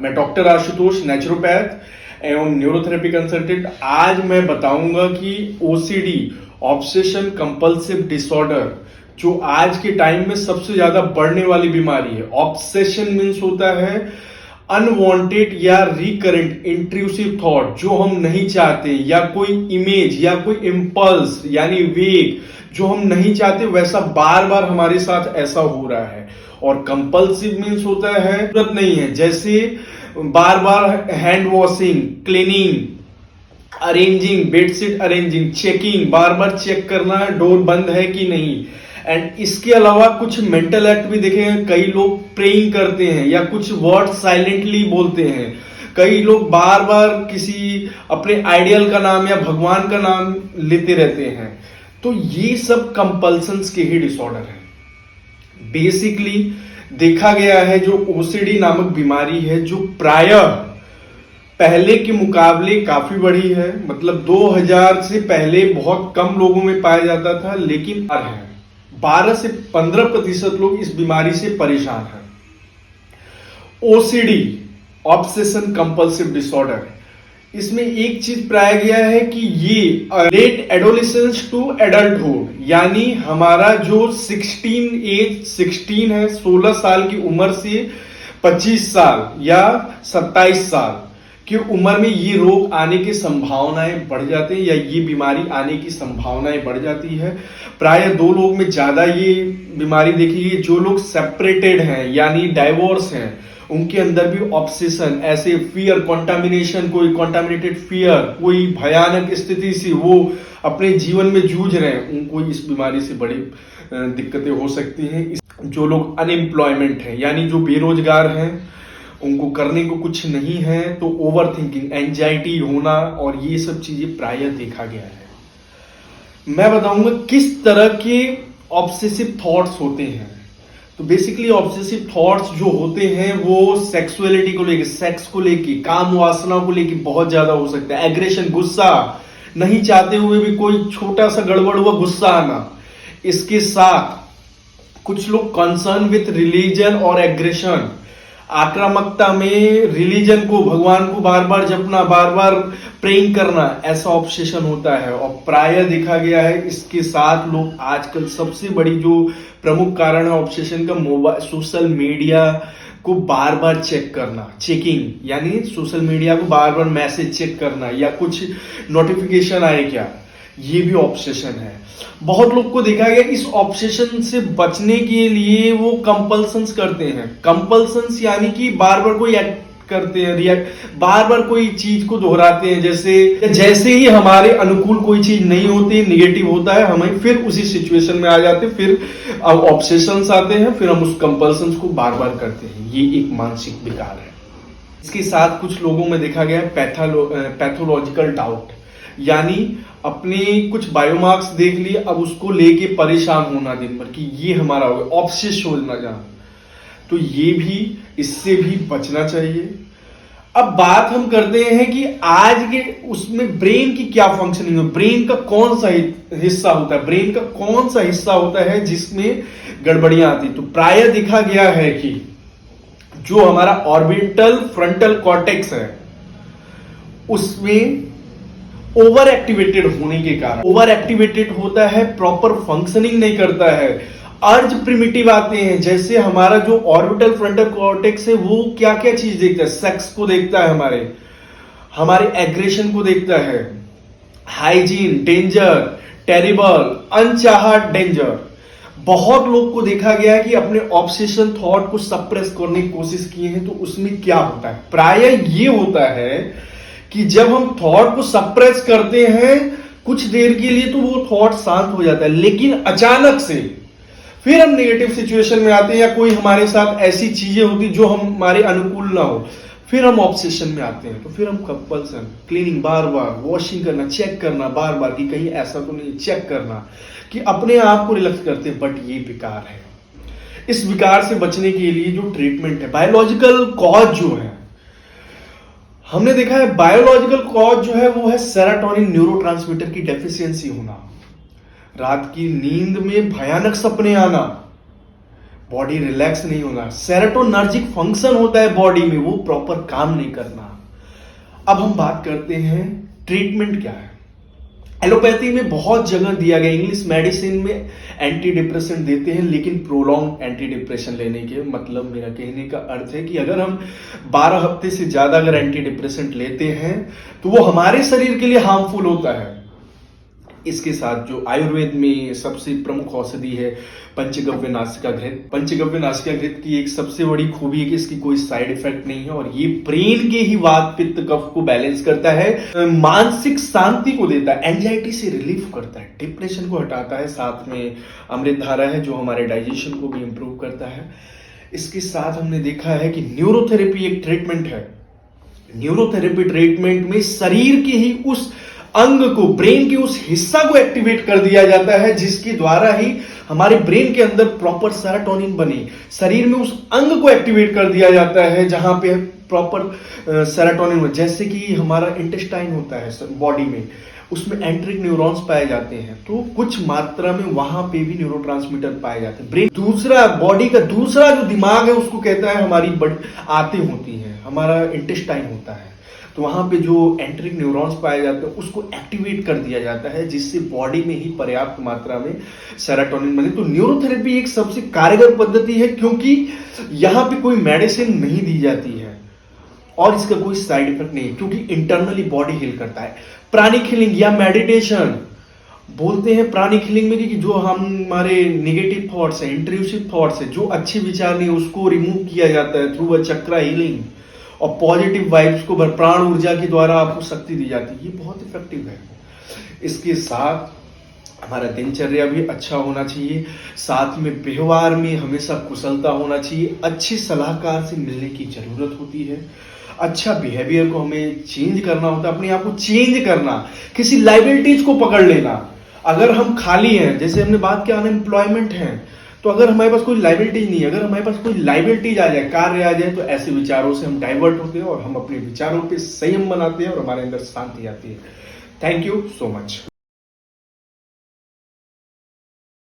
मैं doctor Ashutosh, naturopath एवं neurotherapy consultant. आज मैं बताऊंगा कि ओसीडी, ऑब्सेशन कंपल्सिव डिसऑर्डर, जो आज के टाइम में सबसे ज्यादा बढ़ने वाली बीमारी है। ऑब्सेशन मीन्स होता है अनवांटेड या रिकरेंट इंट्रूसिव थॉट, जो हम नहीं चाहते, या कोई इमेज या कोई इम्पल्स यानी वेग जो हम नहीं चाहते, वैसा बार बार हमारे साथ ऐसा हो रहा है। और कंपल्सिव मीन्स होता है जरूरत नहीं है, जैसे बार बार hand washing, cleaning, arranging, bedsheet arranging, checking, बार बार चेक करना डोर बंद है कि नहीं। एंड इसके अलावा कुछ मेंटल एक्ट भी देखेंगे, कई लोग प्रेइंग करते हैं या कुछ वर्ड साइलेंटली बोलते हैं। कई लोग बार बार किसी अपने आइडियल का नाम या भगवान का नाम लेते रहते हैं। तो ये सब कंपल्सन्स के ही डिसऑर्डर है। बेसिकली देखा गया है जो ओसीडी नामक बीमारी है, जो प्रायः पहले के मुकाबले काफी बढ़ी है। मतलब 2000 से पहले बहुत कम लोगों में पाया जाता था, लेकिन अब है 12 से 15% लोग इस बीमारी से परेशान हैं। ओसीडी, ऑब्सेशन कंपल्सिव डिसऑर्डर, इसमें एक चीज पाया गया है कि ये लेट एडोलेसेंस टू एडल्टहुड, यानी हमारा जो 16 है, 16 साल की उम्र से 25 साल या 27 साल की उम्र में ये रोग आने की संभावनाएं बढ़ जाती है, या ये बीमारी आने की संभावनाएं बढ़ जाती है। प्राय 2 लोग में ज्यादा ये बीमारी देखी गई। जो लोग सेपरेटेड हैं यानी डाइवोर्स हैं, उनके अंदर भी ऑब्सेशन, ऐसे फियर कंटामिनेशन, कोई कंटामिनेटेड फियर, कोई भयानक स्थिति से वो अपने जीवन में जूझ रहे हैं, उनको इस बीमारी से बड़ी दिक्कतें हो सकती हैं। जो लोग अनएम्प्लॉयमेंट हैं यानी जो बेरोजगार हैं, उनको करने को कुछ नहीं है, तो ओवर थिंकिंग, एंजाइटी होना और ये सब चीजें प्रायः देखा गया है। मैं बताऊंगा किस तरह के ऑब्सेसिव थॉट्स होते हैं। तो बेसिकली ऑब्सेसिव थॉट्स जो होते हैं वो सेक्सुअलिटी को लेके, सेक्स को लेके, काम वासना को लेके बहुत ज्यादा हो सकता है। एग्रेशन, गुस्सा, नहीं चाहते हुए भी कोई छोटा सा गड़बड़ हुआ गुस्सा आना। इसके साथ कुछ लोग कंसर्न विथ रिलीजन और एग्रेशन, आक्रामकता में रिलीजन को, भगवान को बार बार जपना, बार बार प्रेइंग करना, ऐसा ऑब्सेशन होता है। और प्रायः देखा गया है इसके साथ लोग आजकल सबसे बड़ी जो प्रमुख कारण है ऑब्सेशन का, मोबाइल, सोशल मीडिया को बार बार चेक करना, चेकिंग यानी सोशल मीडिया को बार बार मैसेज चेक करना या कुछ नोटिफिकेशन आए क्या, ये भी ऑब्सेशन है। बहुत लोग को देखा गया इस ऑब्सेशन से बचने के लिए वो कंपल्सन्स करते हैं। कंपल्सन्स यानी कि बार बार कोई एक्ट करते हैं, रिएक्ट, बार बार कोई चीज को दोहराते हैं। जैसे ही हमारे अनुकूल कोई चीज नहीं होती, निगेटिव होता है, हमें फिर उसी सिचुएशन में आ जाते हैं, फिर अब ऑब्सेशंस आते हैं, फिर हम उस कंपल्सन्स को बार बार करते हैं। ये एक मानसिक विकार है। इसके साथ कुछ लोगों में देखा गया पैथोलॉजिकल डाउट, यानी अपने कुछ बायोमार्क्स देख लिए, अब उसको लेके परेशान होना दिन भर कि ये हमारा हो गया, ऑब्सेस होना जाना। तो ये भी, इससे भी बचना चाहिए। अब बात हम करते हैं कि आज के उसमें ब्रेन की क्या फंक्शनिंग है, ब्रेन का कौन सा हिस्सा होता है, ब्रेन का कौन सा हिस्सा होता है जिसमें गड़बड़ियां आती। तो प्रायः देखा गया है कि जो हमारा ऑर्बिटल फ्रंटल कॉर्टेक्स है, उसमें ओवर एक्टिवेटेड होने के कारण, ओवर एक्टिवेटेड होता है, प्रॉपर फंक्शनिंग नहीं करता है, अर्ज प्रिमिटिव आते हैं। जैसे हमारा जो ऑर्बिटल फ्रंटल कॉर्टेक्स है वो क्या क्या चीज देखता है, सेक्स को देखता है, हमारे एग्रेशन को देखता है, हाइजीन, डेंजर, टेरिबल, अनचाहा डेंजर। बहुत लोग को देखा गया है कि अपने ऑब्सेशन थॉट को सप्रेस करने की कोशिश किए हैं। तो उसमें क्या होता है, प्रायः ये होता है कि जब हम थॉट को सप्रेस करते हैं कुछ देर के लिए तो वो थॉट शांत हो जाता है, लेकिन अचानक से फिर हम नेगेटिव सिचुएशन में आते हैं, या कोई हमारे साथ ऐसी चीजें होती जो हमारे अनुकूल ना हो, फिर हम ऑब्सेशन में आते हैं। तो फिर हम कंपल्सन, क्लीनिंग, बार बार वॉशिंग करना, चेक करना, बार बार कि कहीं ऐसा तो नहीं, चेक करना, कि अपने आप को रिलैक्स करते हैं। बट ये विकार है। इस विकार से बचने के लिए जो ट्रीटमेंट है, बायोलॉजिकल कॉज जो है, हमने देखा है बायोलॉजिकल कॉज जो है वो है सेरोटोनिन न्यूरोट्रांसमीटर की डेफिशिएंसी होना, रात की नींद में भयानक सपने आना, बॉडी रिलैक्स नहीं होना, सेरोटोनर्जिक फंक्शन होता है बॉडी में, वो प्रॉपर काम नहीं करना। अब हम बात करते हैं ट्रीटमेंट क्या है। एलोपैथी में बहुत जगह दिया गया, इंग्लिश मेडिसिन में एंटी डिप्रेसेंट देते हैं, लेकिन प्रोलॉन्ग एंटी डिप्रेशन लेने के मतलब मेरा कहने का अर्थ है कि अगर हम 12 हफ्ते से ज्यादा अगर एंटी डिप्रेसेंट लेते हैं तो वो हमारे शरीर के लिए हार्मफुल होता है। इसके साथ जो आयुर्वेद में सबसे प्रमुख औषधि है पंचगव्य नासिका घृत। पंचगव्य नासिका घृत की एक सबसे बड़ी खूबी है कि इसकी कोई साइड इफेक्ट नहीं है और ये ब्रेन के ही वात पित्त कफ को बैलेंस करता है, मानसिक शांति को देता है, एंजाइटी से रिलीफ करता है, डिप्रेशन को हटाता है। साथ में अमृत धारा है जो हमारे डाइजेशन को भी इंप्रूव करता है। इसके साथ हमने देखा है कि न्यूरोथेरेपी एक ट्रीटमेंट है। न्यूरोथेरेपी ट्रीटमेंट में शरीर के ही उस अंग को, ब्रेन के उस हिस्सा को एक्टिवेट कर दिया जाता है जिसके द्वारा ही हमारे ब्रेन के अंदर प्रॉपर सेरोटोनिन बने। शरीर में उस अंग को एक्टिवेट कर दिया जाता है जहां पे प्रॉपर सेरोटोनिन, जैसे कि हमारा इंटेस्टाइन होता है बॉडी में, उसमें एंट्रिक न्यूरॉन्स पाए जाते हैं, तो कुछ मात्रा में वहां पे भी न्यूरोट्रांसमीटर पाए जाते हैं। ब्रेन दूसरा, बॉडी का दूसरा जो दिमाग है उसको कहता है हमारी आंतें होती हैं, हमारा इंटेस्टाइन होता है, तो वहां पे जो एंट्रिक न्यूरॉन्स पाए जाते हैं उसको एक्टिवेट कर दिया जाता है जिससे बॉडी में ही पर्याप्त मात्रा में सेरोटोनिन बने। तो न्यूरोथेरेपी एक सबसे कारगर पद्धति है क्योंकि यहां पे कोई मेडिसिन नहीं दी जाती है और इसका कोई साइड इफेक्ट नहीं है क्योंकि इंटरनली बॉडी हील करता है। प्राणिक हीलिंग या मेडिटेशन बोलते हैं प्राणिक हीलिंग में कि जो हमारे नेगेटिव थॉट्स है, इंट्रूसिव थॉट्स है, जो अच्छे विचार नहीं उसको रिमूव किया जाता है थ्रू अ चक्रा हीलिंग, और पॉजिटिव वाइब्स को प्राण ऊर्जा के द्वारा आपको शक्ति दी जाती है। ये बहुत इफेक्टिव है। इसके साथ हमारा दिनचर्या भी अच्छा होना चाहिए, साथ में व्यवहार में हमेशा कुशलता होना चाहिए, अच्छे सलाहकार से मिलने की जरूरत होती है, अच्छा बिहेवियर को हमें चेंज करना होता है, अपने आप को चेंज करना, किसी लाइबिलिटीज को पकड़ लेना। अगर हम खाली हैं, जैसे हमने बात किया अनएम्प्लॉयमेंट है, तो अगर हमारे पास कोई लाइबिलिटीज नहीं है, अगर हमारे पास कोई लाइबिलिटीज आ जाए, कार्य आ जाए, तो ऐसे विचारों से हम डाइवर्ट होते हैं और हम अपने विचारों पे संयम बनाते हैं और हमारे अंदर शांति आती है। Thank you so much.